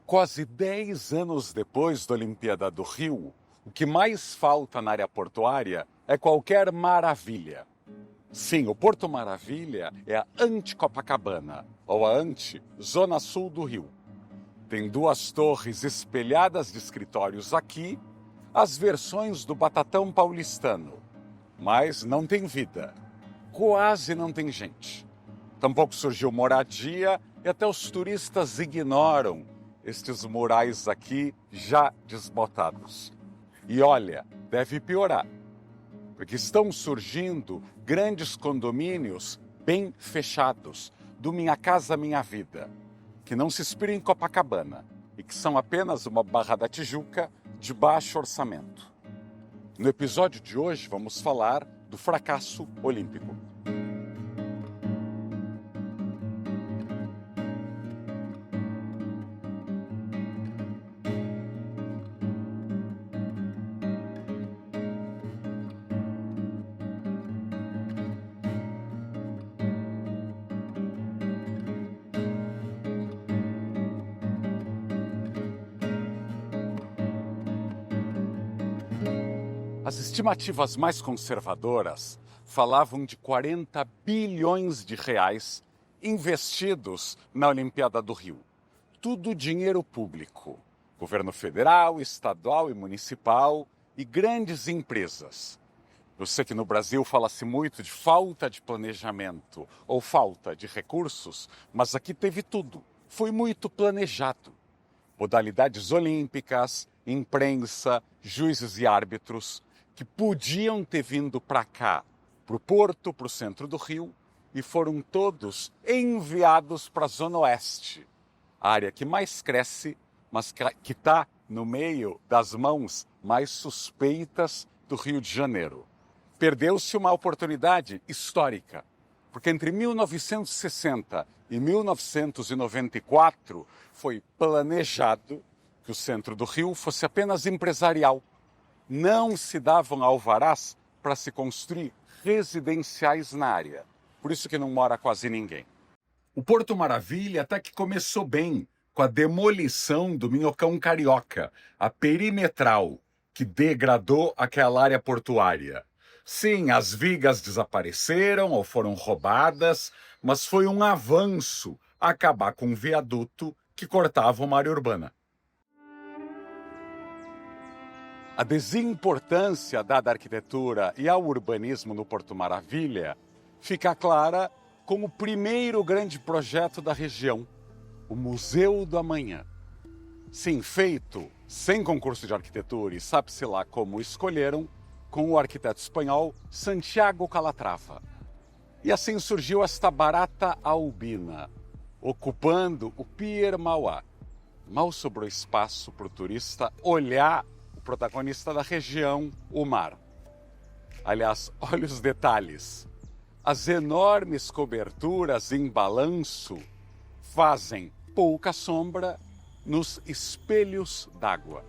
Quase 10 anos depois da Olimpíada do Rio, o que mais falta na área portuária é qualquer maravilha. Sim, o Porto Maravilha é a anti-Copacabana, ou a anti-Zona Sul do Rio. Tem 2 torres espelhadas de escritórios aqui, as versões do Batatão paulistano. Mas não tem vida, quase não tem gente. Tampouco surgiu moradia e até os turistas ignoram estes murais aqui já desbotados. E olha, deve piorar, porque estão surgindo grandes condomínios bem fechados, do Minha Casa Minha Vida, que não se inspiram em Copacabana e que são apenas uma Barra da Tijuca de baixo orçamento. No episódio de hoje vamos falar do fracasso olímpico. As estimativas mais conservadoras falavam de 40 bilhões de reais investidos na Olimpíada do Rio. Tudo dinheiro público. Governo federal, estadual e municipal e grandes empresas. Eu sei que no Brasil fala-se muito de falta de planejamento ou falta de recursos, mas aqui teve tudo. Foi muito planejado. Modalidades olímpicas, imprensa, juízes e árbitros que podiam ter vindo para cá, para o Porto, para o centro do Rio, e foram todos enviados para a Zona Oeste, a área que mais cresce, mas que está no meio das mãos mais suspeitas do Rio de Janeiro. Perdeu-se uma oportunidade histórica, porque entre 1960 e 1994 foi planejado que o centro do Rio fosse apenas empresarial. Não se davam alvarás para se construir residenciais na área. Por isso que não mora quase ninguém. O Porto Maravilha até que começou bem, com a demolição do Minhocão Carioca, a perimetral, que degradou aquela área portuária. Sim, as vigas desapareceram ou foram roubadas, mas foi um avanço acabar com um viaduto que cortava uma área urbana. A desimportância dada à arquitetura e ao urbanismo no Porto Maravilha fica clara com o primeiro grande projeto da região, o Museu do Amanhã. Sim, feito sem concurso de arquitetura e sabe-se lá como escolheram, com o arquiteto espanhol Santiago Calatrava. E assim surgiu esta barata albina, ocupando o Pier Mauá. Mal sobrou espaço para o turista olhar o protagonista da região, o mar. Aliás, olha os detalhes. As enormes coberturas em balanço fazem pouca sombra nos espelhos d'água.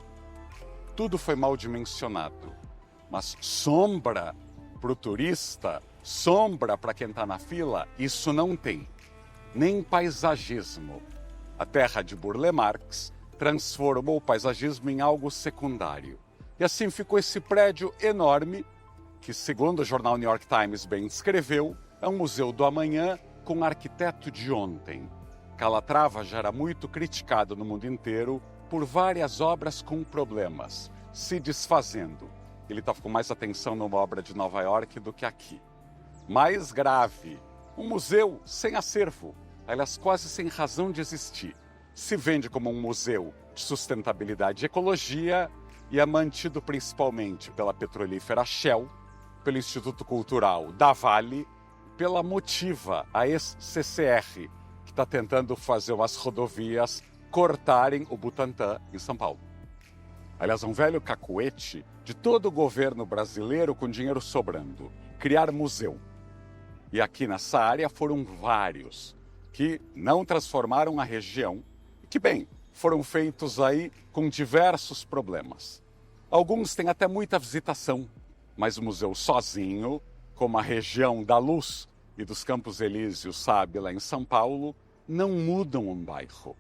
Tudo foi mal dimensionado, mas sombra para o turista, sombra para quem está na fila, isso não tem. Nem paisagismo. A terra de Burle Marx transformou o paisagismo em algo secundário. E assim ficou esse prédio enorme, que, segundo o jornal New York Times bem escreveu, é um museu do amanhã com um arquiteto de ontem. Calatrava já era muito criticado no mundo inteiro por várias obras com problemas, se desfazendo. Ele estava com mais atenção numa obra de Nova York do que aqui. Mais grave, um museu sem acervo, aliás, quase sem razão de existir. Se vende como um museu de sustentabilidade e ecologia e é mantido principalmente pela petrolífera Shell, pelo Instituto Cultural da Vale, pela Motiva, a ex-CCR, que está tentando fazer umas rodovias cortarem o Butantã em São Paulo. Aliás, um velho cacuete de todo o governo brasileiro com dinheiro sobrando, criar museu. E aqui nessa área foram vários que não transformaram a região, que bem, foram feitos aí com diversos problemas. Alguns têm até muita visitação, mas o museu sozinho, como a região da Luz e dos Campos Elíseos, sabe, lá em São Paulo, não mudam um bairro.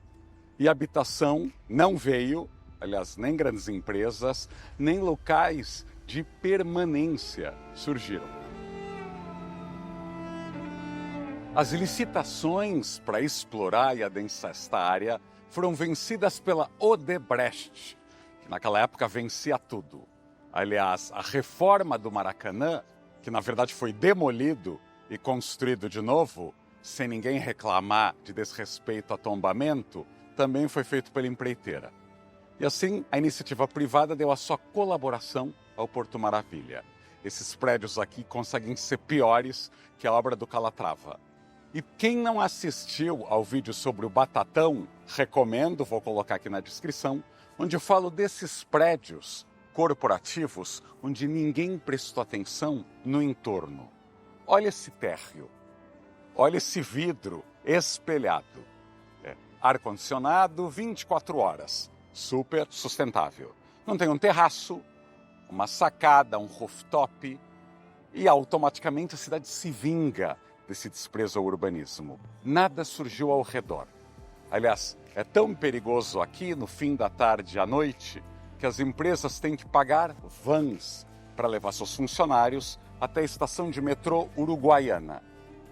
E habitação não veio, aliás, nem grandes empresas, nem locais de permanência surgiram. As licitações para explorar e adensar esta área foram vencidas pela Odebrecht, que naquela época vencia tudo. Aliás, a reforma do Maracanã, que na verdade foi demolido e construído de novo, sem ninguém reclamar de desrespeito a tombamento, também foi feito pela empreiteira. E assim, a iniciativa privada deu a sua colaboração ao Porto Maravilha. Esses prédios aqui conseguem ser piores que a obra do Calatrava. E quem não assistiu ao vídeo sobre o Batatão, recomendo, vou colocar aqui na descrição, onde eu falo desses prédios corporativos onde ninguém prestou atenção no entorno. Olha esse térreo, olha esse vidro espelhado. Ar-condicionado 24 horas, super sustentável. Não tem um terraço, uma sacada, um rooftop, e automaticamente a cidade se vinga desse desprezo ao urbanismo. Nada surgiu ao redor. Aliás, é tão perigoso aqui no fim da tarde e à noite que as empresas têm que pagar vans para levar seus funcionários até a estação de metrô Uruguaiana,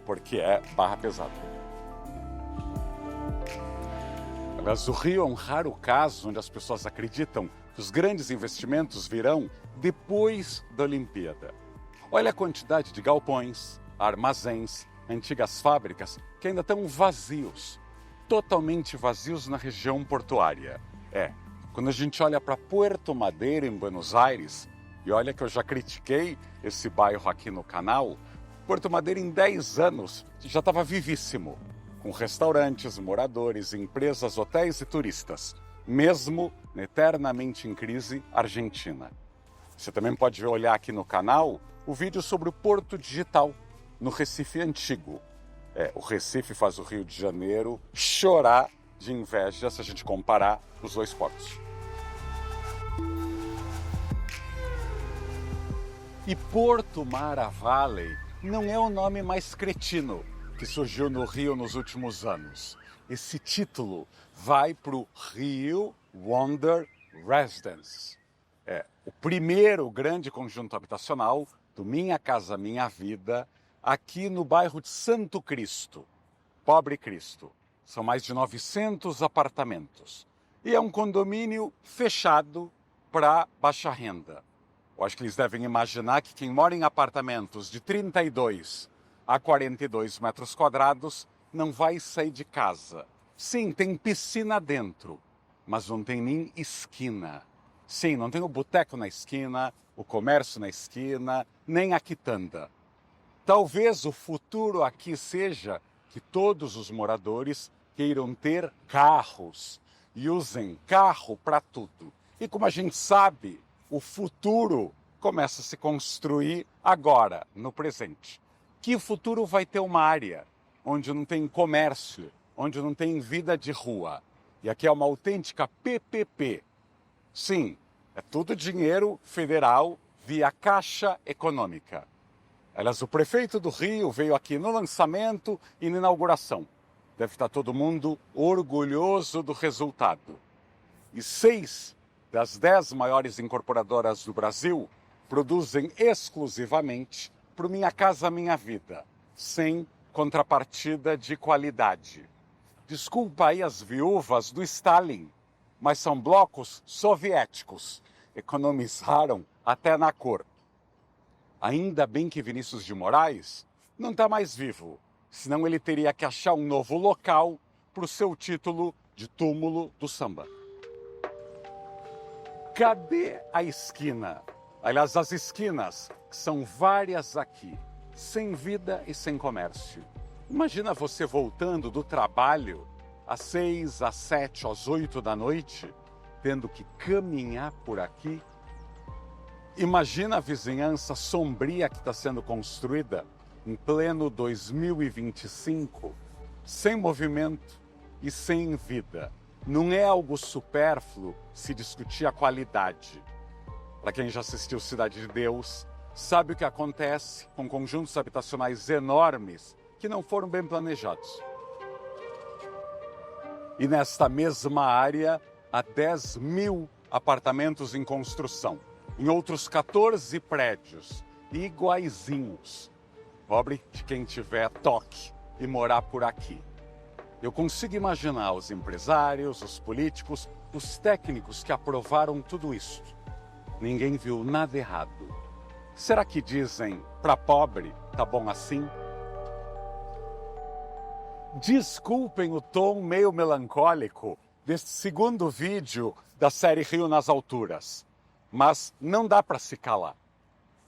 porque é barra pesada. Aliás, o Rio é um raro caso onde as pessoas acreditam que os grandes investimentos virão depois da Olimpíada. Olha a quantidade de galpões, armazéns, antigas fábricas que ainda estão vazios, totalmente vazios na região portuária. Quando a gente olha para Puerto Madero, em Buenos Aires, e olha que eu já critiquei esse bairro aqui no canal, Puerto Madero em 10 anos já estava vivíssimo, com restaurantes, moradores, empresas, hotéis e turistas, mesmo na eternamente em crise Argentina. Você também pode olhar aqui no canal o vídeo sobre o Porto Digital, no Recife Antigo. O Recife faz o Rio de Janeiro chorar de inveja se a gente comparar os dois portos. E Porto Maravilha não é o nome mais cretino que surgiu no Rio nos últimos anos. Esse título vai para o Rio Wonder Residence. O primeiro grande conjunto habitacional do Minha Casa Minha Vida, aqui no bairro de Santo Cristo, Pobre Cristo. São mais de 900 apartamentos. E é um condomínio fechado para baixa renda. Eu acho que eles devem imaginar que quem mora em apartamentos de 32 a 42 metros quadrados não vai sair de casa. Sim, tem piscina dentro, mas não tem nem esquina. Sim, não tem o boteco na esquina, o comércio na esquina, nem a quitanda. Talvez o futuro aqui seja que todos os moradores queiram ter carros e usem carro para tudo. E como a gente sabe, o futuro começa a se construir agora, no presente. Que futuro vai ter uma área onde não tem comércio, onde não tem vida de rua? E aqui é uma autêntica PPP. Sim, é tudo dinheiro federal via Caixa Econômica. Aliás, o prefeito do Rio veio aqui no lançamento e na inauguração. Deve estar todo mundo orgulhoso do resultado. E 6 das 10 maiores incorporadoras do Brasil produzem exclusivamente para o Minha Casa Minha Vida, sem contrapartida de qualidade. Desculpa aí as viúvas do Stalin, mas são blocos soviéticos. Economizaram até na cor. Ainda bem que Vinícius de Moraes não está mais vivo, senão ele teria que achar um novo local para o seu título de túmulo do samba. Cadê a esquina? Aliás, as esquinas, que são várias aqui, sem vida e sem comércio. Imagina você voltando do trabalho às 6, às 7, às 8 da noite, tendo que caminhar por aqui. Imagina a vizinhança sombria que está sendo construída em pleno 2025, sem movimento e sem vida. Não é algo supérfluo se discutir a qualidade. Para quem já assistiu Cidade de Deus, sabe o que acontece com conjuntos habitacionais enormes que não foram bem planejados. E nesta mesma área, há 10 mil apartamentos em construção. Em outros 14 prédios, iguaizinhos. Pobre de quem tiver toque e morar por aqui. Eu consigo imaginar os empresários, os políticos, os técnicos que aprovaram tudo isso. Ninguém viu nada errado. Será que dizem, para pobre, tá bom assim? Desculpem o tom meio melancólico deste segundo vídeo da série Rio nas Alturas, mas não dá para se calar.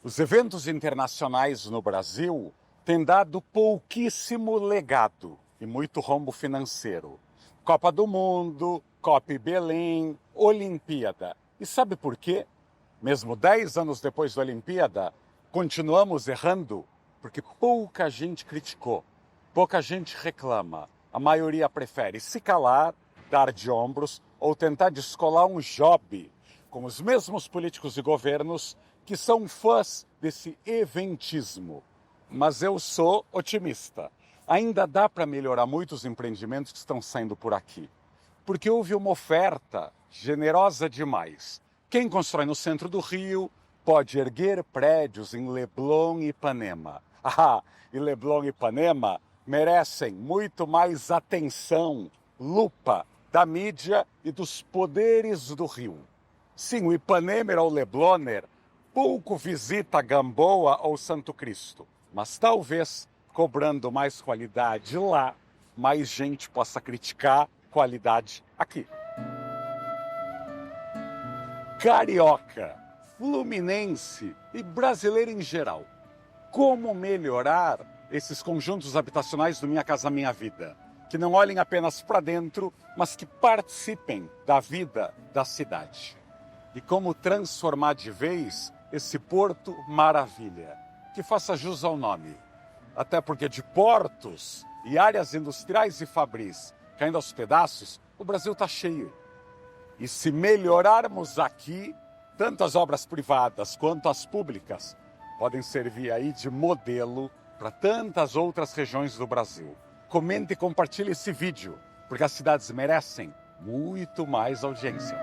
Os eventos internacionais no Brasil têm dado pouquíssimo legado e muito rombo financeiro. Copa do Mundo, Copa Belém, Olimpíada. E sabe por quê? Mesmo 10 anos depois da Olimpíada, continuamos errando porque pouca gente criticou, pouca gente reclama. A maioria prefere se calar, dar de ombros ou tentar descolar um job com os mesmos políticos e governos que são fãs desse eventismo. Mas eu sou otimista. Ainda dá para melhorar muitos empreendimentos que estão saindo por aqui. Porque houve uma oferta generosa demais. Quem constrói no centro do Rio pode erguer prédios em Leblon e Ipanema. Ah, e Leblon e Ipanema merecem muito mais atenção, lupa da mídia e dos poderes do Rio. Sim, o Ipanemer ou Lebloner pouco visita Gamboa ou Santo Cristo, mas talvez, cobrando mais qualidade lá, mais gente possa criticar qualidade aqui. Carioca, fluminense e brasileiro em geral. Como melhorar esses conjuntos habitacionais do Minha Casa Minha Vida? Que não olhem apenas para dentro, mas que participem da vida da cidade. E como transformar de vez esse Porto Maravilha, que faça jus ao nome. Até porque de portos e áreas industriais e fabris caindo aos pedaços, o Brasil está cheio. E se melhorarmos aqui, tanto as obras privadas quanto as públicas podem servir aí de modelo para tantas outras regiões do Brasil. Comente e compartilhe esse vídeo, porque as cidades merecem muito mais audiência.